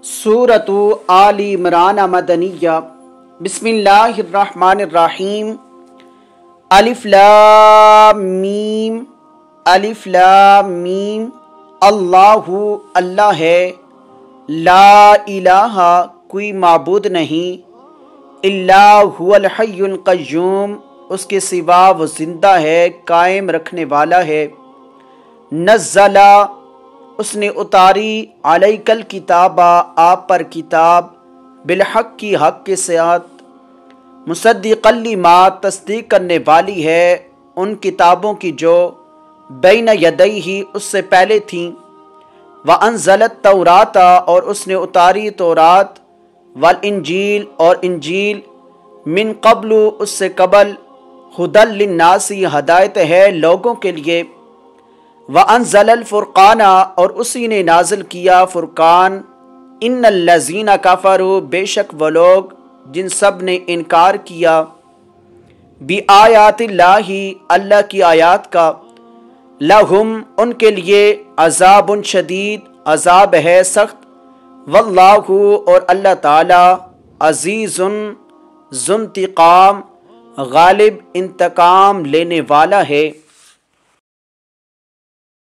سورۃ آل عمران مدنیہ۔ بسم اللہ الرحمن الرحیم۔ الف لام میم، الف لام میم۔ اللہ اللہ ہے، لا الہ کوئی معبود نہیں، الا هو الحی القیوم اس کے سوا وہ زندہ ہے، قائم رکھنے والا ہے۔ نزل اس نے اتاری، علیک الکتاب آپ پر کتاب، بالحق کی حق کے ساتھ، مصدقا لما تصدیق کرنے والی ہے ان کتابوں کی جو بین یدیہ اس سے پہلے تھیں، وانزل التوراۃ اور اس نے اتاری تورات، والانجیل اور انجیل، من قبل اس سے قبل، ھدی للناس ہدایت ہے لوگوں کے لیے، وانزل الفرقان اور اسی نے نازل کیا فرقان، ان الذین کفروا بے شک وہ لوگ جن سب نے انکار کیا، بآیات اللہ اللہ کی آیات کا، لہم ان کے لیے عذاب شدید عذاب ہے سخت، واللہ اور اللہ تعالی عزیز ذو انتقام غالب انتقام لینے والا ہے۔